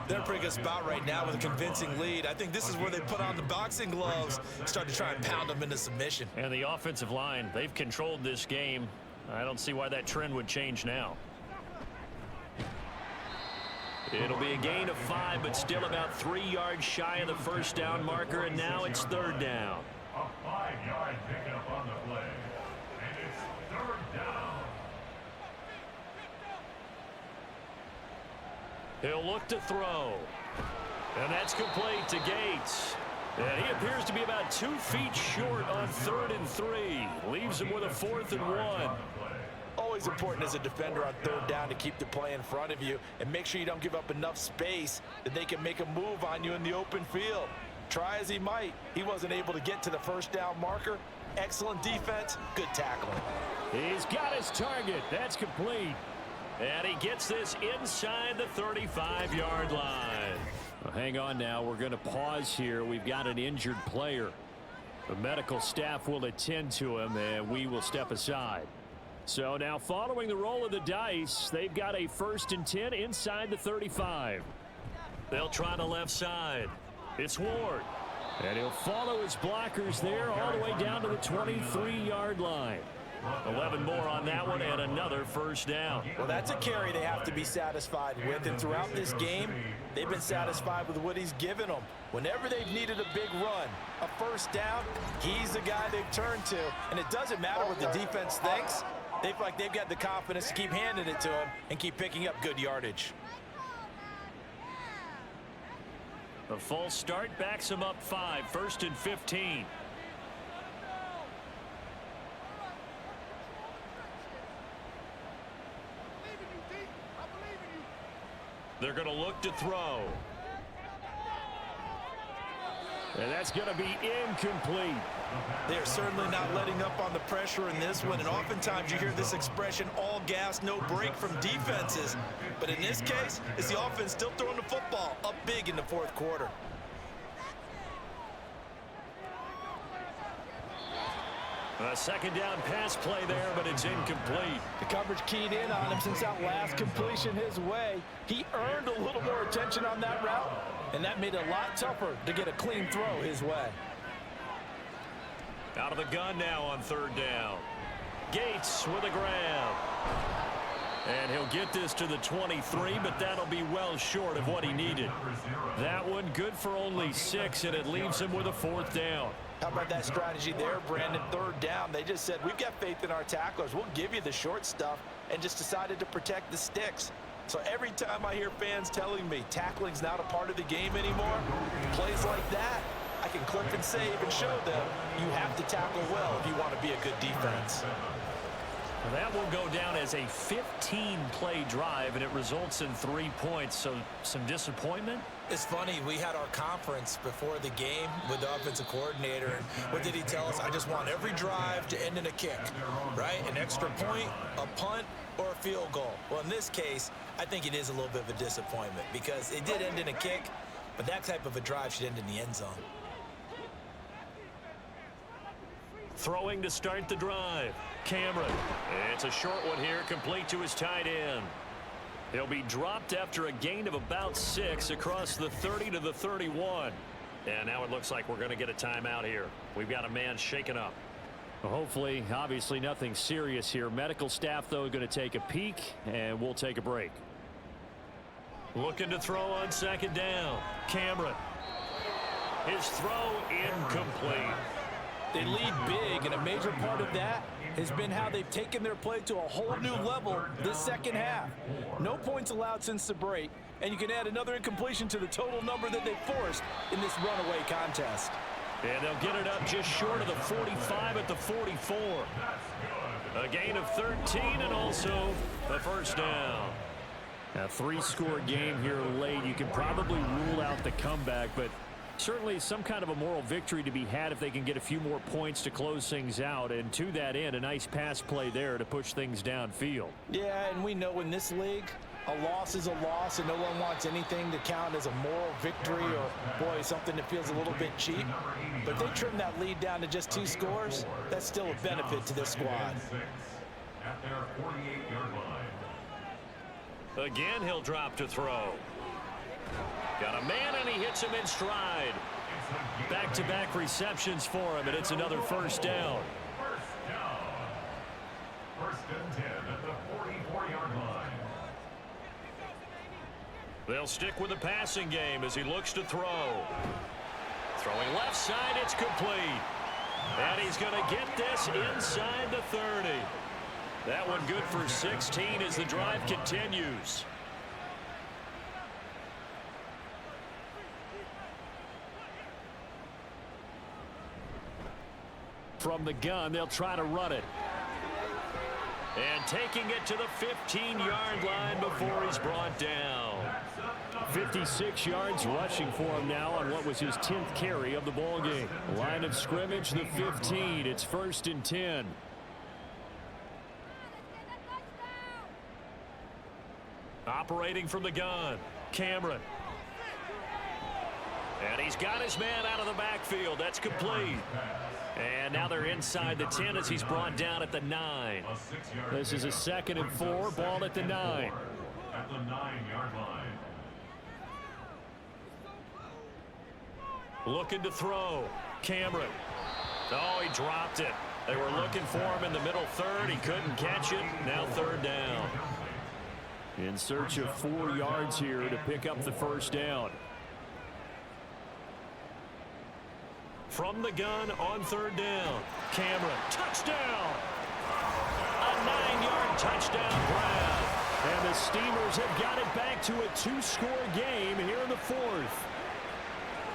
They're in a pretty good spot right now with a convincing lead. I think this is where they put on the boxing gloves, start to try and pound them into submission. And the offensive line, they've controlled this game. I don't see why that trend would change now. It'll be a gain of 5, but still about 3 yards shy of the 1st down marker, and now it's 3rd down. A 5-yard pickup on the play. And it's 3rd down. He'll look to throw. And that's complete to Gates. And he appears to be about 2 feet short on 3rd and 3. Leaves him with a 4th and 1. Always important as a defender on 3rd down to keep the play in front of you and make sure you don't give up enough space that they can make a move on you in the open field. Try as he might, he wasn't able to get to the 1st down marker. Excellent defense, good tackling. He's got his target. That's complete. And he gets this inside the 35-yard line. Well, hang on now. We're going to pause here. We've got an injured player. The medical staff will attend to him, and we will step aside. So now following the roll of the dice, they've got a 1st and 10 inside the 35. They'll try the left side. It's Ward. And he'll follow his blockers there all the way down to the 23-yard line. 11 more on that one and another 1st down. Well, that's a carry they have to be satisfied with, and throughout this game, they've been satisfied with what he's given them. Whenever they've needed a big run, a 1st down, he's the guy they've turned to. And it doesn't matter what the defense thinks. They feel like they've got the confidence to keep handing it to him and keep picking up good yardage. A false start backs him up 5, 1st and 15. They're going to look to throw. And that's going to be incomplete. They're certainly not letting up on the pressure in this one, and oftentimes you hear this expression, all gas, no break from defenses. But in this case, it's the offense still throwing the football up big in the 4th quarter. A 2nd down pass play there, but it's incomplete. The coverage keyed in on him since that last completion his way. He earned a little more attention on that route, and that made it a lot tougher to get a clean throw his way. Out of the gun now on 3rd down. Gates with a grab. And he'll get this to the 23, but that'll be well short of what he needed. That one good for only 6, and it leaves him with a 4th down. How about that strategy there, Brandon? 3rd down, they just said, we've got faith in our tacklers. We'll give you the short stuff, and just decided to protect the sticks. So every time I hear fans telling me tackling's not a part of the game anymore, plays like that, I can clip and save and show them you have to tackle well if you want to be a good defense. That will go down as a 15-play drive, and it results in 3 points. So some disappointment? It's funny, we had our conference before the game with the offensive coordinator, and what did he tell us? I just want every drive to end in a kick, right? An extra point, a punt, or a field goal. Well, in this case, I think it is a little bit of a disappointment because it did end in a kick, but that type of a drive should end in the end zone. Throwing to start the drive. Cameron. It's a short one here, complete to his tight end. He'll be dropped after a gain of about 6 across the 30 to the 31. And now it looks like we're going to get a timeout here. We've got a man shaken up. Well, hopefully, obviously nothing serious here. Medical staff, though, going to take a peek, and we'll take a break. Looking to throw on second down. Cameron. His throw incomplete. They lead big, and a major part of that has been how they've taken their play to a whole new level this second half. No points allowed since the break, and you can add another incompletion to the total number that they forced in this runaway contest. And they'll get it up just short of the 45 at the 44. A gain of 13 and also a first down. A 3-score game here late. You can probably rule out the comeback, but certainly some kind of a moral victory to be had if they can get a few more points to close things out. And to that end, a nice pass play there to push things downfield. Yeah, and we know in this league, a loss is a loss, and no one wants anything to count as a moral victory or, boy, something that feels a little bit cheap. But if they trim that lead down to just 2 scores, that's still a benefit to this squad. At their 48-yard line. Again, he'll drop to throw. Got a man, and he hits him in stride. Back-to-back receptions for him, and it's another first down. First down. First and 10 at the 44-yard line. They'll stick with the passing game as he looks to throw. Throwing left side, it's complete. And he's going to get this inside the 30. That one good for 16 as the drive continues. From the gun, they'll try to run it. And taking it to the 15-yard line before he's brought down. 56 yards rushing for him now on what was his 10th carry of the ball game. Line of scrimmage, the 15. It's 1st and 10. Operating from the gun, Cameron. And he's got his man out of the backfield. That's complete. And now they're inside the 10 as he's brought down at the 9. This is a 2nd and 4, ball at the 9. At the 9-yard line. Looking to throw. Cameron. Oh, he dropped it. They were looking for him in the middle third. He couldn't catch it. Now 3rd down. In search of 4 yards here to pick up the first down. From the gun on 3rd down. Cameron. Touchdown. A 9-yard touchdown grab. And the Steamers have got it back to a 2-score game here in the 4th.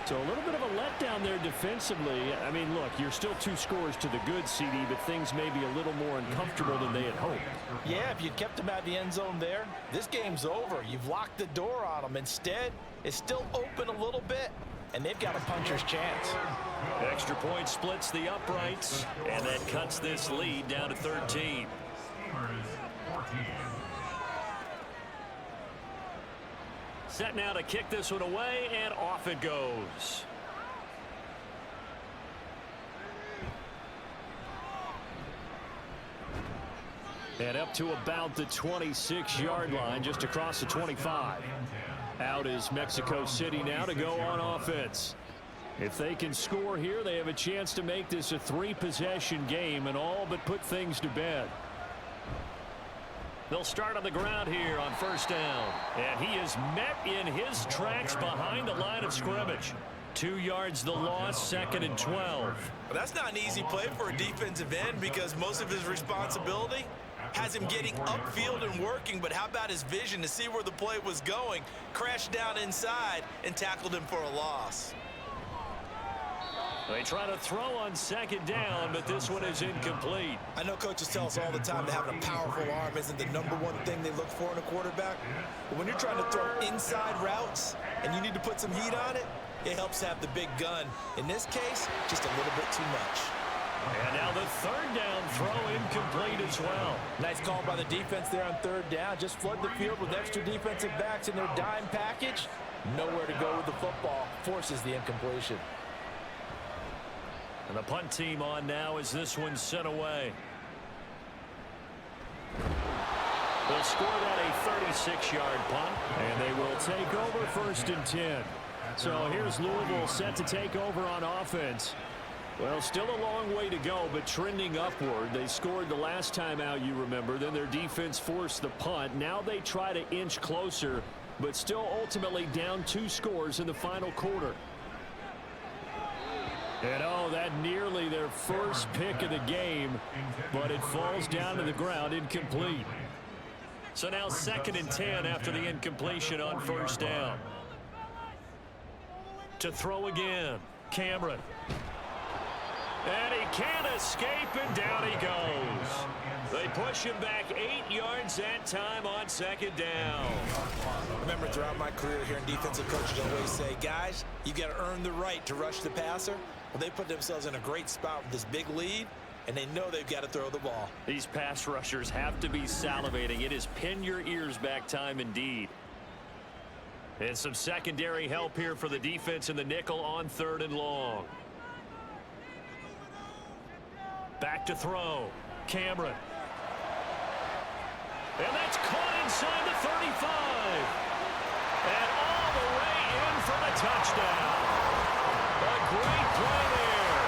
So a little bit of a letdown there defensively. I mean, look, you're still 2 scores to the good, CD, but things may be a little more uncomfortable than they had hoped. Yeah, if you kept them out of the end zone there, this game's over. You've locked the door on them. Instead, it's still open a little bit, and they've got a puncher's chance. Extra point splits the uprights, and that cuts this lead down to 13. Steamers 14. Set now to kick this one away, and off it goes. And up to about the 26-yard line, just across the 25. Out is Mexico City now to go on offense. If they can score here, they have a chance to make this a 3-possession game and all but put things to bed. They'll start on the ground here on 1st down. And he is met in his tracks behind the line of scrimmage. 2 yards the loss, 2nd and 12. Well, that's not an easy play for a defensive end because most of his responsibility has him getting upfield and working, but how about his vision to see where the play was going, crashed down inside, and tackled him for a loss. They try to throw on 2nd down, but this one is incomplete. I know coaches tell us all the time that having a powerful arm isn't the #1 thing they look for in a quarterback. But when you're trying to throw inside routes and you need to put some heat on it, it helps to have the big gun. In this case, just a little bit too much. And now the 3rd down throw incomplete as well. Nice call by the defense there on 3rd down. Just flood the field with extra defensive backs in their dime package. Nowhere to go with the football. Forces the incompletion. And the punt team on now as this one's sent away. They'll score that a 36-yard punt, and they will take over 1st and 10. So here's Louisville set to take over on offense. Well, still a long way to go, but trending upward. They scored the last time out, you remember. Then their defense forced the punt. Now they try to inch closer, but still ultimately down 2 scores in the final quarter. And oh, that nearly their first pick of the game, but it falls down to the ground incomplete. So now 2nd and 10 after the incompletion on 1st down. To throw again, Cameron. And he can't escape, and down he goes. They push him back 8 yards that time on 2nd down. Remember, throughout my career here in defensive coaches, I always say, guys, you got to earn the right to rush the passer. Well, they put themselves in a great spot with this big lead, and they know they've got to throw the ball. These pass rushers have to be salivating. It is pin your ears back time indeed. And some secondary help here for the defense in the nickel on 3rd and long. Back to throw. Cameron. And that's caught inside the 35. And all the way in for the touchdown. A great play there.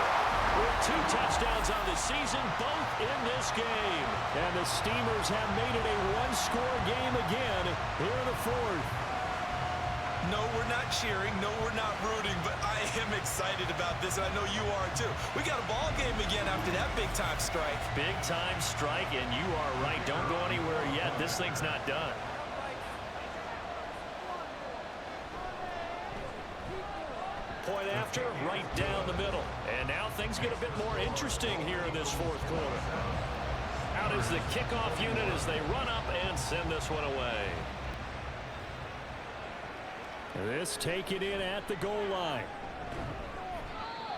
With 2 touchdowns on the season, both in this game. And the Steamers have made it a 1-score game again here in the 4th. No, we're not cheering. No, we're not rooting, but I am excited about this, and I know you are too. We got a ball game again after that big-time strike. Big-time strike, and you are right. Don't go anywhere yet. This thing's not done. Point after, right down the middle. And now things get a bit more interesting here in this 4th quarter. Out is the kickoff unit as they run up and send this one away. This taken in at the goal line.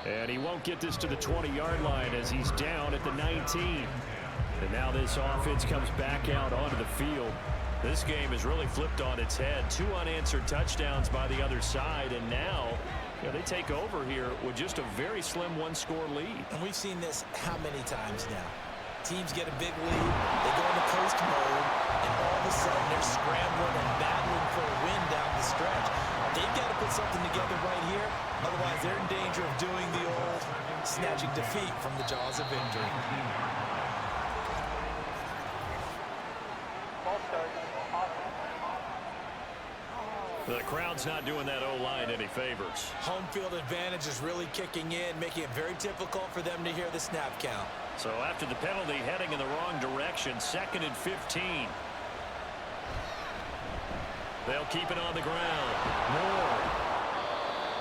And he won't get this to the 20-yard line as he's down at the 19. And now this offense comes back out onto the field. This game is really flipped on its head. 2 unanswered touchdowns by the other side, and now they take over here with just a very slim 1-score lead. And we've seen this how many times now? Teams get a big lead, they go into coast mode, and all of a sudden they're scrambling and battling for a win down the stretch. They've got to put something together right here, otherwise they're in danger of doing the old snatching defeat from the jaws of victory. The crowd's not doing that O-line any favors. Home field advantage is really kicking in, making it very difficult for them to hear the snap count. So after the penalty, heading in the wrong direction, 2nd and 15. They'll keep it on the ground. More.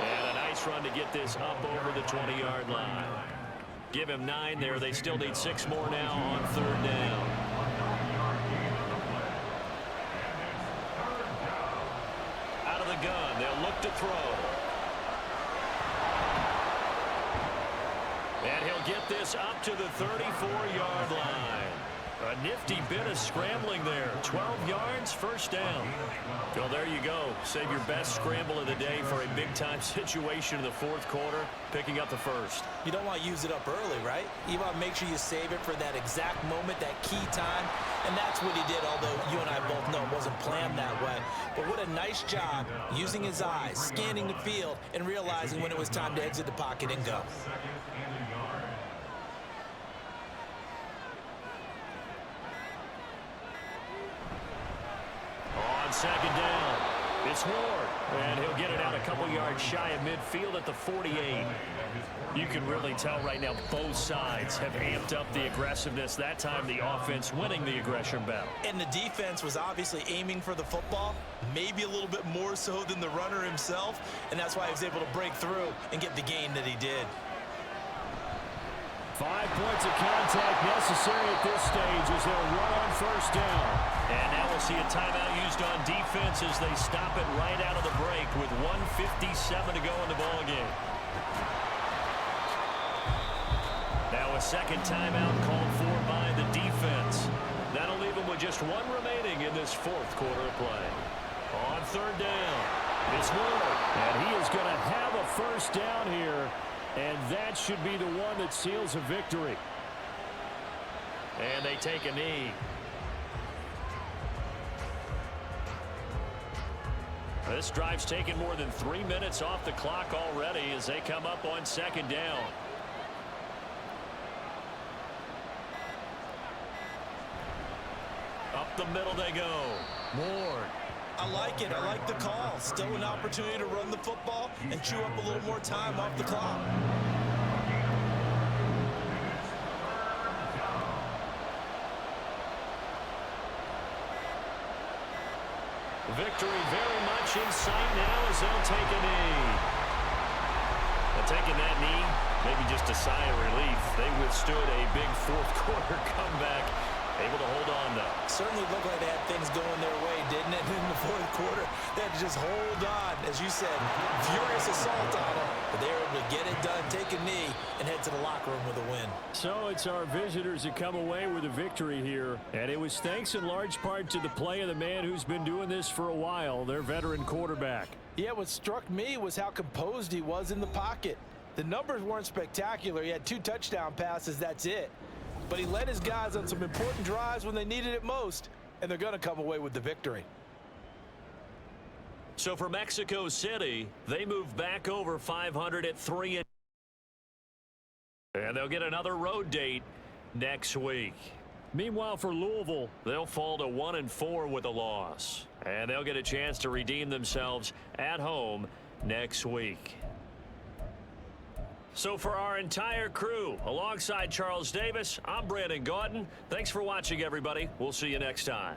And a nice run to get this up over the 20-yard line. Give him 9 there. They still need 6 more now on 3rd down. Out of the gun. They'll look to throw. And he'll get this up to the 34-yard line. A nifty bit of scrambling there. 12 yards, 1st down. Well, there you go. Save your best scramble of the day for a big-time situation in the 4th quarter, picking up the 1st. You don't want to use it up early, right? You want to make sure you save it for that exact moment, that key time. And that's what he did, although you and I both know it wasn't planned that way. But what a nice job using his eyes, scanning the field, and realizing when it was time to exit the pocket and go. On 2nd down, it's Ward, and he'll get it out a couple yards shy of midfield at the 48. You can really tell right now both sides have amped up the aggressiveness. That time the offense winning the aggression battle. And the defense was obviously aiming for the football, maybe a little bit more so than the runner himself, and that's why he was able to break through and get the gain that he did. 5 points of contact necessary at this stage as they'll run on 1st down. And now we'll see a timeout used on defense as they stop it right out of the break with 1:57 to go in the ballgame. Now a 2nd timeout called for by the defense. That'll leave them with just 1 remaining in this 4th quarter of play. On 3rd down, it's Ward. And he is going to have a 1st down here. And that should be the one that seals a victory. And they take a knee. This drive's taken more than 3 minutes off the clock already as they come up on second down. Up the middle they go. Moore. I like it. I like the call. Still an opportunity to run the football and chew up a little more time off the clock. Victory very much in sight now as they'll take a knee. And taking that knee, maybe just a sigh of relief. They withstood a big fourth quarter comeback. Able to hold on, though. Certainly looked like they had things going their way, didn't it? In the fourth quarter, they had to just hold on. As you said, furious assault on them. But they were able to get it done, take a knee, and head to the locker room with a win. So it's our visitors that come away with a victory here. And it was thanks in large part to the play of the man who's been doing this for a while, their veteran quarterback. Yeah, what struck me was how composed he was in the pocket. The numbers weren't spectacular. He had 2 touchdown passes, that's it. But he led his guys on some important drives when they needed it most, and they're going to come away with the victory. So for Mexico City, they move back over 500 at 3. And they'll get another road date next week. Meanwhile, for Louisville, they'll fall to 1-4 with a loss. And they'll get a chance to redeem themselves at home next week. So for our entire crew, alongside Charles Davis, I'm Brandon Gautin. Thanks for watching, everybody. We'll see you next time.